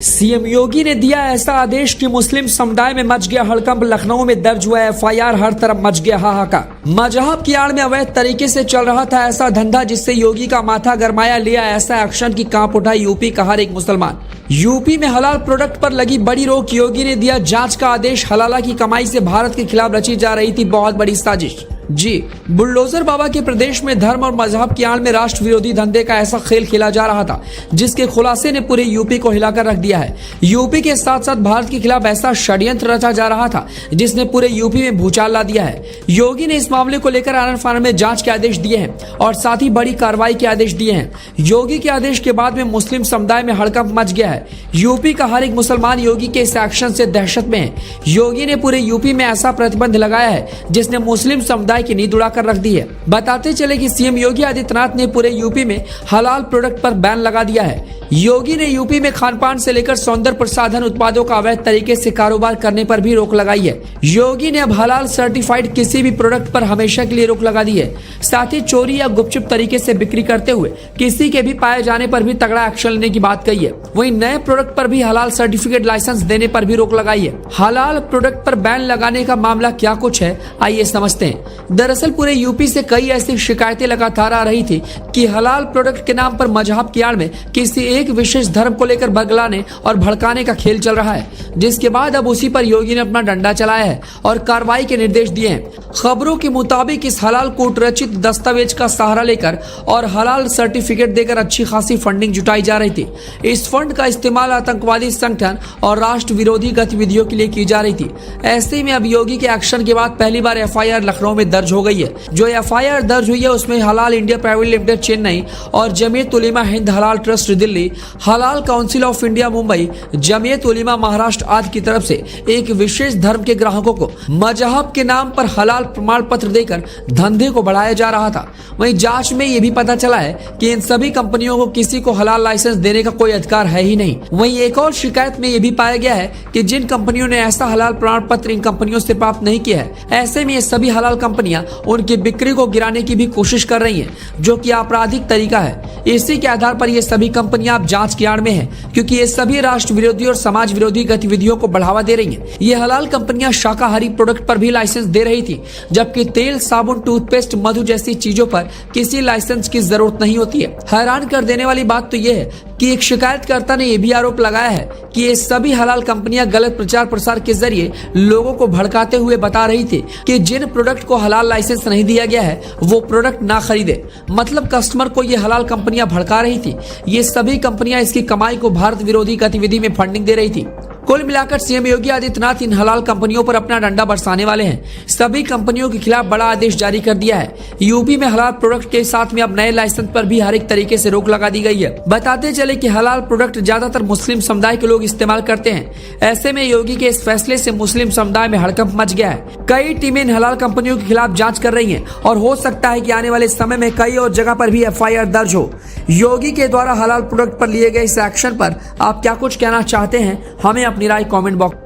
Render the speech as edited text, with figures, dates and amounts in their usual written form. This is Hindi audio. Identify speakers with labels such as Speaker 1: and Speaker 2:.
Speaker 1: सीएम योगी ने दिया ऐसा आदेश कि मुस्लिम समुदाय में मच गया हड़कंप। लखनऊ में दर्ज हुआ एफआईआर, हर तरफ मच गया हाहाकार। मजहब की आड़ में अवैध तरीके से चल रहा था ऐसा धंधा जिससे योगी का माथा गरमाया। लिया ऐसा एक्शन की कांप उठा यूपी का हर एक मुसलमान। यूपी में हलाल प्रोडक्ट पर लगी बड़ी रोक। योगी ने दिया जांच का आदेश। हलाला की कमाई से भारत के खिलाफ रची जा रही थी बहुत बड़ी साजिश। जी, बुलडोजर बाबा के प्रदेश में धर्म और मजहब की आड़ में राष्ट्र विरोधी धंधे का ऐसा खेल खेला जा रहा था जिसके खुलासे ने पूरे यूपी को हिलाकर रख दिया है। यूपी के साथ साथ भारत के खिलाफ ऐसा षड्यंत्र रचा जा रहा था जिसने पूरे यूपी में भूचाल ला दिया है। योगी ने इस मामले को लेकर आनन फानन में जांच के आदेश दिए हैं और साथ ही बड़ी कार्रवाई के आदेश दिए हैं। योगी के आदेश के बाद में मुस्लिम समुदाय में हड़कंप मच गया है। यूपी का हर एक मुसलमान योगी के इस एक्शन से दहशत में है। योगी ने पूरे यूपी में ऐसा प्रतिबंध लगाया है जिसने मुस्लिम समुदाय की नींद उड़ाकर रख दी है। बताते चले कि सीएम योगी आदित्यनाथ ने पूरे यूपी में हलाल प्रोडक्ट पर बैन लगा दिया है। योगी ने यूपी में खानपान से लेकर सौंदर्य प्रसाधन उत्पादों का अवैध तरीके से कारोबार करने पर भी रोक लगाई है। योगी ने अब हलाल सर्टिफाइड किसी भी प्रोडक्ट पर हमेशा के लिए रोक लगा दी है। साथ ही चोरी या गुपचुप तरीके से बिक्री करते हुए किसी के भी पाए जाने पर भी तगड़ा एक्शन लेने की बात कही है। वहीं नए प्रोडक्ट पर भी हलाल सर्टिफिकेट लाइसेंस देने पर भी रोक लगाई है। हलाल प्रोडक्ट पर बैन लगाने का मामला क्या कुछ है, आइए समझते हैं। दरअसल पूरे यूपी से कई ऐसी शिकायतें लगातार आ रही थी कि हलाल प्रोडक्ट के नाम पर मजहब की आड़ में किसी एक विशेष धर्म को लेकर बगलाने और भड़काने का खेल चल रहा है, जिसके बाद अब उसी पर योगी ने अपना डंडा चलाया है और कार्रवाई के निर्देश दिए हैं। खबरों के मुताबिक इस हलाल कोर्ट रचित दस्तावेज का सहारा लेकर और हलाल सर्टिफिकेट देकर अच्छी खासी फंडिंग जुटाई जा रही थी। इस फंड का इस्तेमाल आतंकवादी संगठन और राष्ट्र विरोधी गतिविधियों के लिए की जा रही थी। ऐसे में अब योगी के एक्शन के बाद पहली बार एफआईआर लखनऊ में दर्ज हो गई है। जो एफआईआर दर्ज हुई है उसमें हलाल इंडिया प्राइवेट लिमिटेड चेन्नई और जमीयत उलेमा हिंद हलाल trust Delhi, Halal council of India Mumbai, Jamiat Ulema Maharashtra आदि की तरफ से एक विशेष धर्म के ग्राहकों को मजहब के नाम पर हलाल प्रमाण पत्र देकर धंधे को बढ़ाया जा रहा था। वहीं जांच में यह भी पता चला है कि इन सभी कंपनियों को किसी को हलाल लाइसेंस देने का कोई अधिकार है ही नहीं। वहीं एक और शिकायत में यह भी पाया गया है कि जिन कंपनियों ने ऐसा हलाल प्रमाण पत्र इन कंपनियों से प्राप्त नहीं किया है, ऐसे में ये सभी हलाल कंपनियां उनकी बिक्री को गिराने की भी कोशिश कर रही हैं, जो कि आपराधिक तरीका है। इसी के आधार पर ये सभी कंपनियां अब जांच की आड़ में हैं, क्योंकि ये सभी राष्ट्र विरोधी और समाज विरोधी गतिविधियों को बढ़ावा दे रही हैं। ये हलाल कंपनियां शाकाहारी प्रोडक्ट पर भी लाइसेंस दे रही थी, जबकि तेल, साबुन, टूथपेस्ट, मधु जैसी चीजों पर किसी लाइसेंस की जरूरत नहीं होती है। हैरान कर देने वाली बात तो यह है कि एक शिकायतकर्ता ने यह भी आरोप लगाया है कि ये सभी हलाल कंपनियां गलत प्रचार प्रसार के जरिए लोगों को भड़काते हुए बता रही थी कि जिन प्रोडक्ट को हलाल लाइसेंस नहीं दिया गया है वो प्रोडक्ट ना खरीदे। मतलब कस्टमर को ये हलाल कंपनियां भड़का रही थी। ये सभी कंपनियां इसकी कमाई को भारत विरोधी गतिविधि में फंडिंग दे रही थी। कुल मिलाकर सीएम योगी आदित्यनाथ इन हलाल कंपनियों पर अपना डंडा बरसाने वाले हैं। सभी कंपनियों के खिलाफ बड़ा आदेश जारी कर दिया है। यूपी में हलाल प्रोडक्ट के साथ में अब नए लाइसेंस पर भी हर एक तरीके से रोक लगा दी गई है। बताते चले कि हलाल प्रोडक्ट ज्यादातर मुस्लिम समुदाय के लोग इस्तेमाल करते हैं। ऐसे में योगी के इस फैसले से मुस्लिम समुदाय में हड़कंप मच गया है। कई टीमें इन हलाल कंपनियों के खिलाफ जाँच कर रही है और हो सकता है कि आने वाले समय में कई और जगह पर भी एफआईआर दर्ज हो। योगी के द्वारा हलाल प्रोडक्ट पर लिए गए इस एक्शन पर आप क्या कुछ कहना चाहते हैं, हमें अपनी राय कमेंट बॉक्स